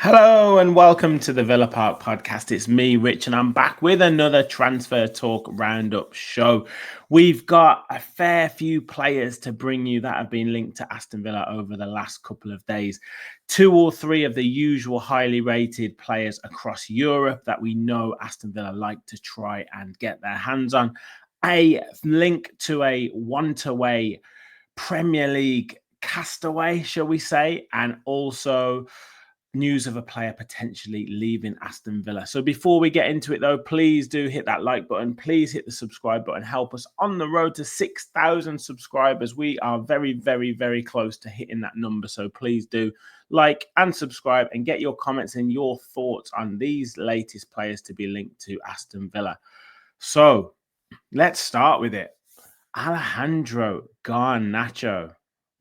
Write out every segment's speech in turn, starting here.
Hello and welcome to the Villa Park podcast. It's me, Rich, and I'm back with another Transfer Talk Roundup show. We've got a fair few players to bring you that have been linked to Aston Villa over the last couple of days. 2 or 3 of the usual highly rated players across Europe that we know Aston Villa like to try and get their hands on. A link to a one-to-way Premier League castaway, shall we say, and also news of a player potentially leaving Aston Villa. So before we get into it though, please do hit that like button. Please hit the subscribe button. Help us on the road to 6,000 subscribers. We are very, very, very close to hitting that number. So please do like and subscribe and get your comments and your thoughts on these latest players to be linked to Aston Villa. So let's start with it. Alejandro Garnacho.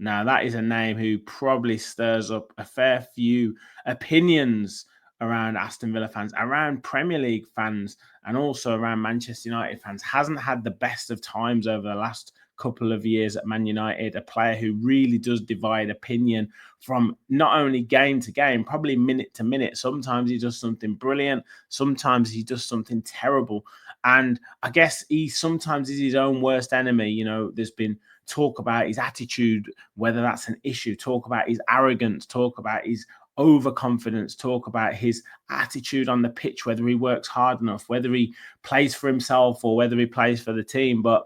Now, that is a name who probably stirs up a fair few opinions around Aston Villa fans, around Premier League fans, and also around Manchester United fans. Hasn't had the best of times over the last couple of years at Man United, a player who really does divide opinion from not only game to game, probably minute to minute. Sometimes he does something brilliant. Sometimes he does something terrible. And I guess he sometimes is his own worst enemy. You know, there's been talk about his attitude, whether that's an issue, talk about his arrogance, talk about his overconfidence, talk about his attitude on the pitch, whether he works hard enough, whether he plays for himself or whether he plays for the team. But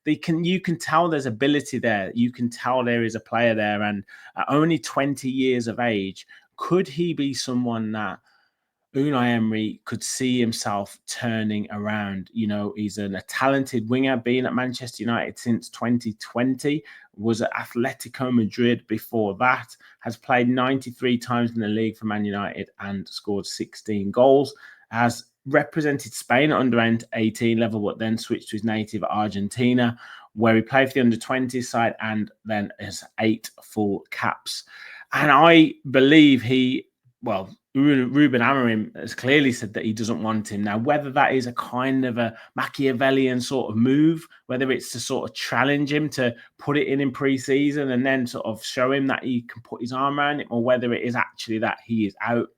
you can tell there's ability there. You can tell there is a player there. And at only 20 years of age, could he be someone that Unai Emery could see himself turning around? You know, he's a talented winger, been at Manchester United since 2020, was at Atletico Madrid before that, has played 93 times in the league for Man United and scored 16 goals, has represented Spain at under 18 level, but then switched to his native Argentina, where he played for the under 20 side and then has 8 full caps. And I believe Ruben Amorim has clearly said that he doesn't want him. Now, whether that is a kind of a Machiavellian sort of move, whether it's to sort of challenge him to put it in pre-season and then sort of show him that he can put his arm around it, or whether it is actually that he is out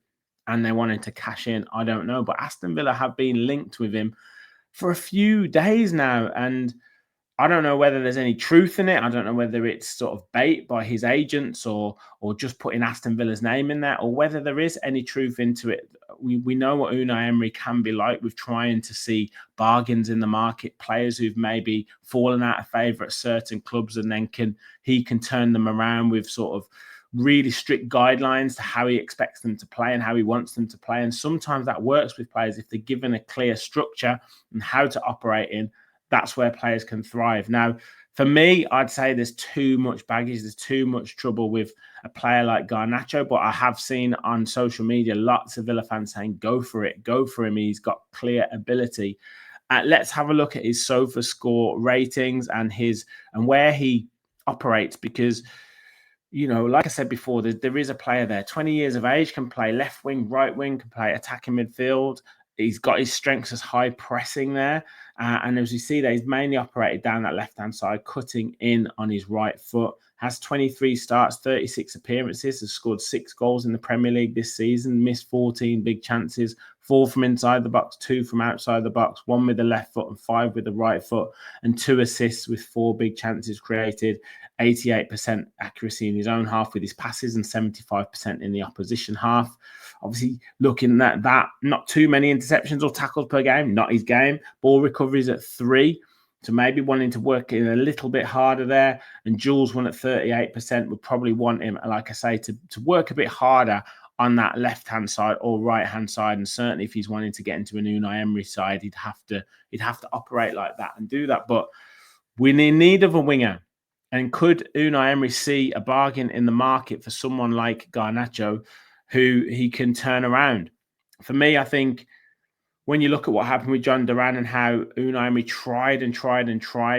and they wanted to cash in, I don't know. But Aston Villa have been linked with him for a few days now, and I don't know whether there's any truth in it. I don't know whether it's sort of bait by his agents or just putting Aston Villa's name in there, or whether there is any truth into it. We know what Unai Emery can be like with trying to see bargains in the market, players who've maybe fallen out of favour at certain clubs, and then he can turn them around with sort of really strict guidelines to how he expects them to play and how he wants them to play. And sometimes that works with players if they're given a clear structure and how to operate in. That's where players can thrive. Now, for me, I'd say there's too much baggage. There's too much trouble with a player like Garnacho. But I have seen on social media lots of Villa fans saying, go for it, go for him. He's got clear ability. Let's have a look at his SofaScore ratings and where he operates, because, you know, like I said before, there is a player there, 20 years of age, can play left wing, right wing, can play attacking midfield. He's got his strengths as high pressing there. And as you see there, he's mainly operated down that left-hand side, cutting in on his right foot. Has 23 starts, 36 appearances, has scored 6 goals in the Premier League this season, missed 14 big chances, 4 from inside the box, 2 from outside the box, 1 with the left foot and 5 with the right foot, and 2 assists with 4 big chances created, 88% accuracy in his own half with his passes and 75% in the opposition half. Obviously, looking at that, not too many interceptions or tackles per game, not his game. Ball recoveries at 3, so maybe wanting to work in a little bit harder there. And Jules won at 38%, would probably want him, like I say, to work a bit harder on that left-hand side or right-hand side. And certainly if he's wanting to get into an Unai Emery side, he'd have to operate like that and do that. But we're in need of a winger. And could Unai Emery see a bargain in the market for someone like Garnacho who he can turn around? For me, I think when you look at what happened with John Duran and how Unai Emery tried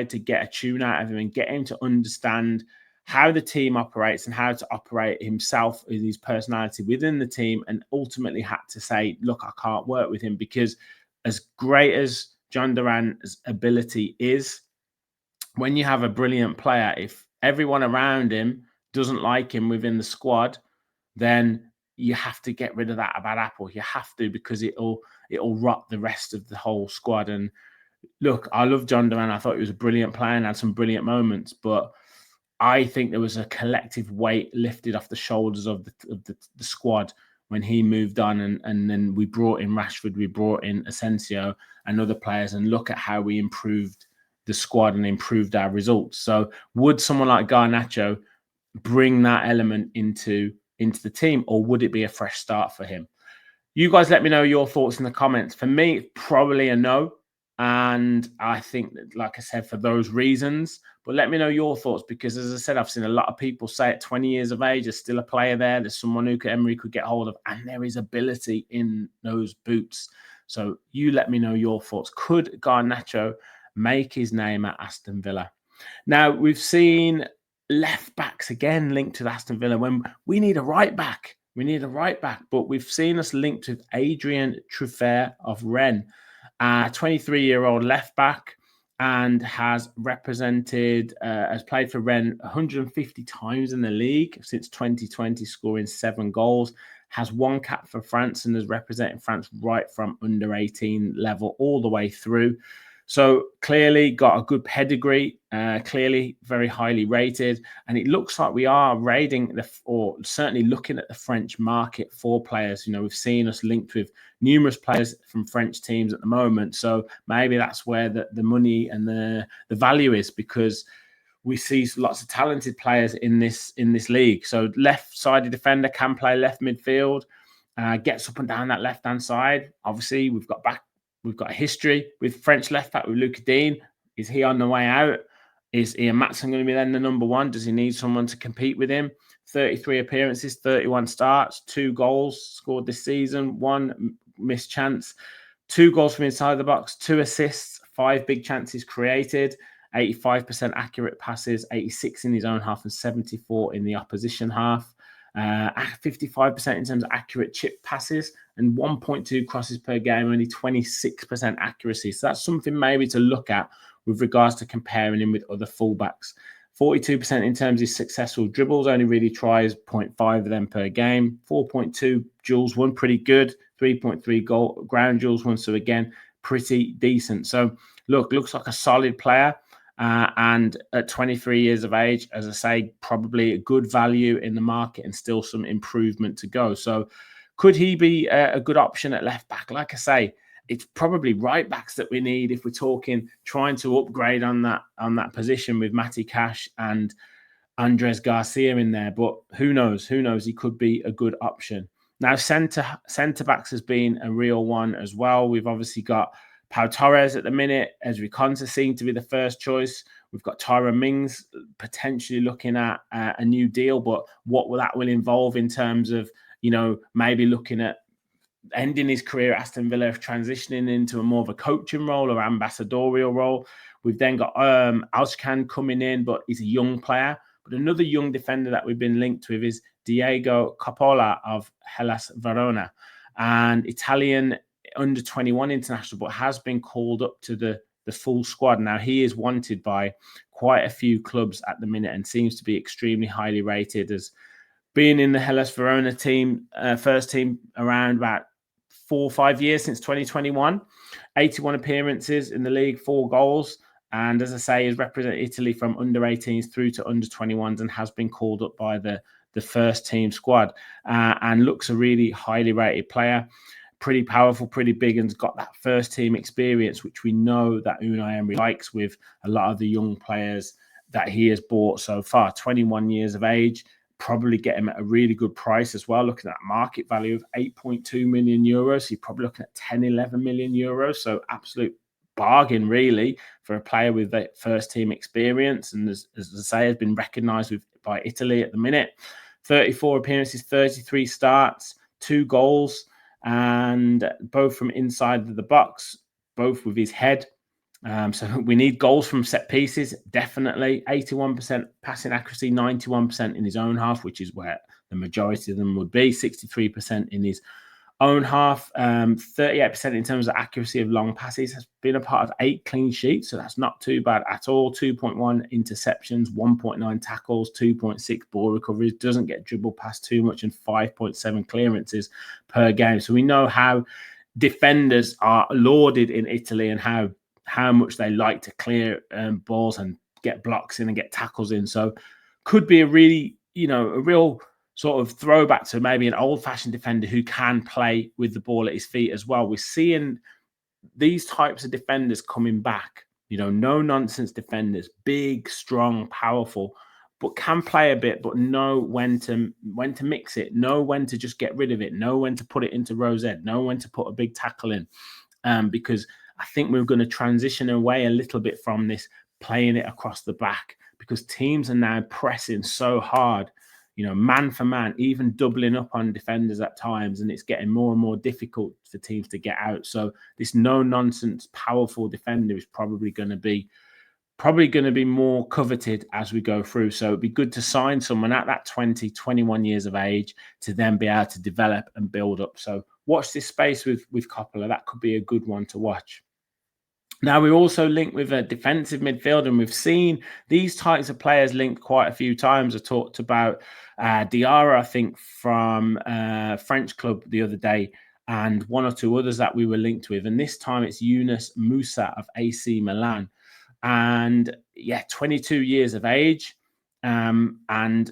to get a tune out of him and get him to understand how the team operates and how to operate himself with his personality within the team, and ultimately had to say, look, I can't work with him, because as great as John Duran's ability is, when you have a brilliant player, if everyone around him doesn't like him within the squad, then you have to get rid of that bad apple. You have to, because it'll rot the rest of the whole squad. And look, I love John Duran. I thought he was a brilliant player and had some brilliant moments, but I think there was a collective weight lifted off the shoulders of the squad when he moved on, and then we brought in Rashford, we brought in Asensio and other players, and look at how we improved the squad and improved our results. So would someone like Garnacho bring that element into the team, or would it be a fresh start for him? You guys let me know your thoughts in the comments. For me, probably a no. And I think that, like I said, for those reasons. But let me know your thoughts, because as I said, I've seen a lot of people say at 20 years of age, there's still a player there. There's someone who Emery could get hold of, and there is ability in those boots. So you let me know your thoughts. Could Garnacho make his name at Aston Villa? Now, we've seen left backs again linked to Aston Villa when we need a right back. We need a right back, but we've seen us linked with Adrien Truffert of Rennes, a 23-year-old left back, and has played for Rennes 150 times in the league since 2020, scoring 7 goals. Has 1 cap for France and has represented France right from under 18 level all the way through. So clearly got a good pedigree, clearly very highly rated. And it looks like we are raiding or certainly looking at the French market for players. You know, we've seen us linked with numerous players from French teams at the moment. So maybe that's where the money and the value is, because we see lots of talented players in this league. So left-sided defender, can play left midfield, gets up and down that left-hand side. Obviously, we've got a history with French left back with Lucas Dean. Is he on the way out? Is Ian Matson going to be then the number one? Does he need someone to compete with him? 33 appearances, 31 starts, 2 goals scored this season, 1 missed chance, 2 goals from inside the box, 2 assists, 5 big chances created, 85% accurate passes, 86 in his own half and 74 in the opposition half. 55% in terms of accurate chip passes and 1.2 crosses per game, only 26% accuracy. So that's something maybe to look at with regards to comparing him with other fullbacks. 42% in terms of successful dribbles, only really tries 0.5 of them per game. 4.2 duels won, pretty good. 3.3 ground duels won, so again, pretty decent. So looks like a solid player. And at 23 years of age, as I say, probably a good value in the market and still some improvement to go. So could he be a good option at left back? Like I say, it's probably right backs that we need if we're talking trying to upgrade on that position with Matty Cash and Andres Garcia in there. But who knows? Who knows? He could be a good option. Now, centre backs has been a real one as well. We've obviously got Pau Torres at the minute. Ezri Konsa seemed to be the first choice. We've got Tyrone Mings potentially looking at a new deal, but what that will involve in terms of, you know, maybe looking at ending his career at Aston Villa, transitioning into a more of a coaching role or ambassadorial role. We've then got Alshkan coming in, but he's a young player. But another young defender that we've been linked with is Diego Coppola of Hellas Verona, an Italian under 21 international, but has been called up to the full squad. Now, he is wanted by quite a few clubs at the minute and seems to be extremely highly rated, as being in the Hellas Verona team, first team around about 4 or 5 years since 2021, 81 appearances in the league, 4 goals. And as I say, has represented Italy from under 18s through to under 21s and has been called up by the first team squad and looks a really highly rated player. Pretty powerful, pretty big, and's got that first team experience, which we know that Unai Emery likes with a lot of the young players that he has bought so far. 21 years of age, probably get him at a really good price as well, looking at market value of 8.2 million euros. So you're probably looking at 10, 11 million euros. So absolute bargain, really, for a player with that first team experience. And as I say, has been recognised by Italy at the minute. 34 appearances, 33 starts, 2 goals, and both from inside the box, both with his head. So we need goals from set pieces, definitely. 81% passing accuracy, 91% in his own half, which is where the majority of them would be. 63% in his own half, 38% in terms of accuracy of long passes. Has been a part of 8 clean sheets, so that's not too bad at all. 2.1 interceptions, 1.9 tackles, 2.6 ball recoveries, doesn't get dribbled past too much, and 5.7 clearances per game. So we know how defenders are lauded in Italy and how much they like to clear balls and get blocks in and get tackles in. So could be a really, a real sort of throwback to maybe an old-fashioned defender who can play with the ball at his feet as well. We're seeing these types of defenders coming back, no-nonsense defenders, big, strong, powerful, but can play a bit, but know when to mix it, know when to just get rid of it, know when to put it into rosette, know when to put a big tackle in. Because I think we're going to transition away a little bit from this playing it across the back, because teams are now pressing so hard, man for man, even doubling up on defenders at times, and it's getting more and more difficult for teams to get out. So this no-nonsense, powerful defender is probably going to be more coveted as we go through. So it'd be good to sign someone at that 20, 21 years of age to then be able to develop and build up. So watch this space with Coppola. That could be a good one to watch. Now, we're also linked with a defensive midfielder, and we've seen these types of players linked quite a few times. I talked about Diarra, I think, from French club the other day, and 1 or 2 others that we were linked with. And this time it's Yunus Musah of AC Milan. And 22 years of age, and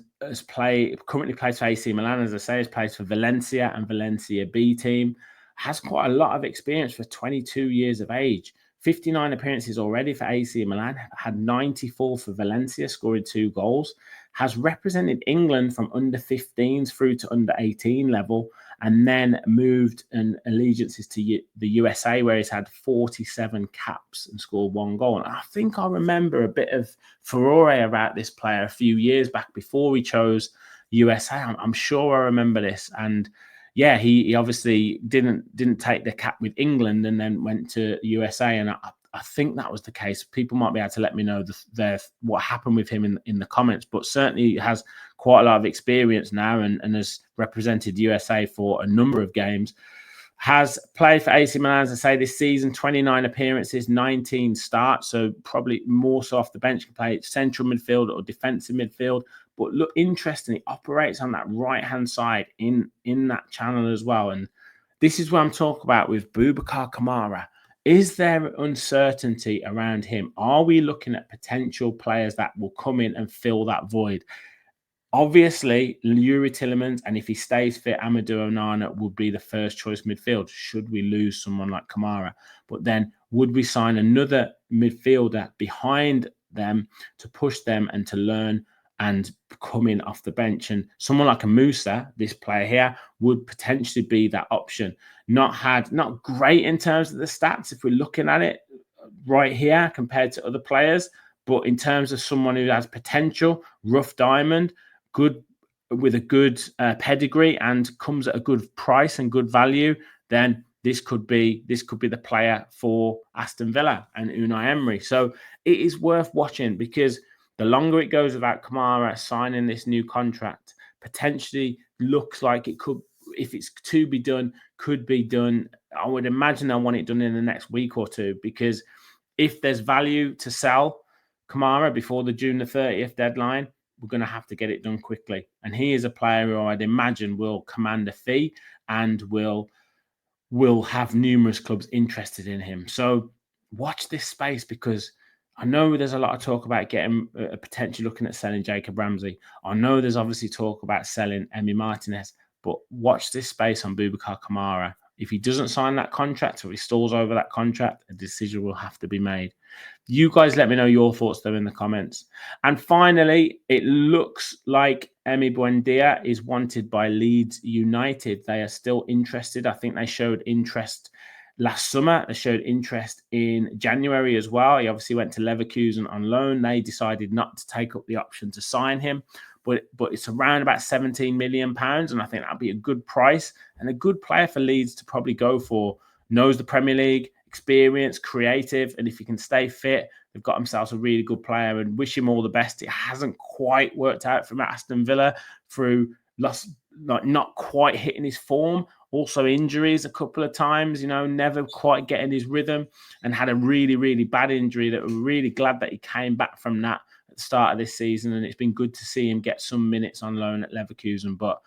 currently plays for AC Milan. As I say, has played for Valencia and Valencia B team. Has quite a lot of experience for 22 years of age. 59 appearances already for AC Milan, had 94 for Valencia, scoring 2 goals. Has represented England from under 15s through to under 18 level, and then moved in allegiances to the USA, where he's had 47 caps and scored 1 goal. And I think I remember a bit of furore about this player a few years back before he chose USA. I'm sure I remember this. And he obviously didn't take the cap with England and then went to the USA. And I think that was the case. People might be able to let me know what happened with him in the comments, but certainly he has quite a lot of experience now and has represented USA for a number of games. Has played for AC Milan, as I say, this season, 29 appearances, 19 starts, so probably more so off the bench, can play central midfield or defensive midfield. But look, interestingly, operates on that right-hand side in that channel as well. And this is what I'm talking about with Boubacar Kamara. Is there uncertainty around him? Are we looking at potential players that will come in and fill that void? Obviously, Yuri Tillemans, and if he stays fit, Amadou Onana would be the first choice midfield, should we lose someone like Kamara. But then would we sign another midfielder behind them to push them and to learn and come in off the bench? And someone like a Musah, this player here, would potentially be that option. Not great in terms of the stats if we're looking at it right here compared to other players, but in terms of someone who has potential, rough diamond, good with a good pedigree, and comes at a good price and good value, then this could be the player for Aston Villa and Unai Emery. So it is worth watching, because the longer it goes without Kamara signing this new contract, potentially looks like it could, if it's to be done, could be done. I would imagine they'll want it done in the next week or two, because if there's value to sell Kamara before the June the 30th deadline, we're going to have to get it done quickly. And he is a player who I'd imagine will command a fee and will have numerous clubs interested in him. So watch this space, because I know there's a lot of talk about getting potentially looking at selling Jacob Ramsey. I know there's obviously talk about selling Emi Martinez, but watch this space on Boubacar Kamara. If he doesn't sign that contract or he stalls over that contract, a decision will have to be made. You guys let me know your thoughts though in the comments. And finally, it looks like Emi Buendia is wanted by Leeds United. They are still interested. I think they showed interest last summer. They showed interest in January as well. He obviously went to Leverkusen on loan. They decided not to take up the option to sign him. But it's around about £17 million. And I think that'd be a good price and a good player for Leeds to probably go for. Knows the Premier League, experience, creative, and if he can stay fit, they've got themselves a really good player and wish him all the best. It hasn't quite worked out from Aston Villa through not quite hitting his form. Also injuries a couple of times, never quite getting his rhythm, and had a really, really bad injury that we're really glad that he came back from that at the start of this season. And it's been good to see him get some minutes on loan at Leverkusen. But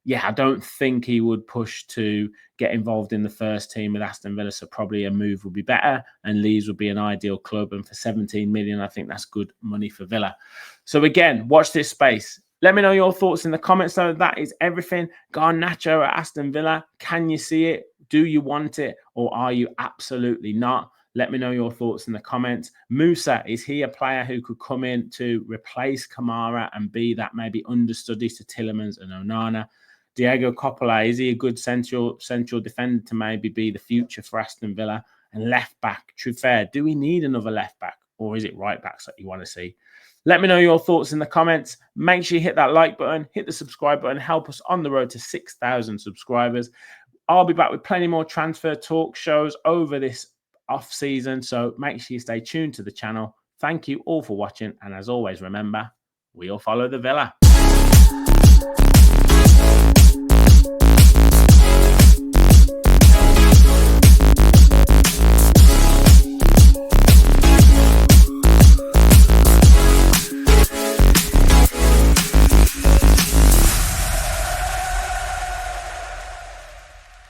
yeah, I don't think he would push to get involved in the first team with Aston Villa. So probably a move would be better and Leeds would be an ideal club. And for 17 million, I think that's good money for Villa. So again, watch this space. Let me know your thoughts in the comments. So that is everything. Garnacho at Aston Villa. Can you see it? Do you want it? Or are you absolutely not? Let me know your thoughts in the comments. Musah, is he a player who could come in to replace Kamara and be that maybe understudy to Tielemans and Onana? Diego Coppola, is he a good central defender to maybe be the future for Aston Villa? And left back, Truffert, do we need another left back? Or is it right backs that you want to see? Let me know your thoughts in the comments. Make sure you hit that like button, hit the subscribe button, help us on the road to 6,000 subscribers. I'll be back with plenty more transfer talk shows over this off season. So make sure you stay tuned to the channel. Thank you all for watching. And as always, remember, we'll follow the Villa.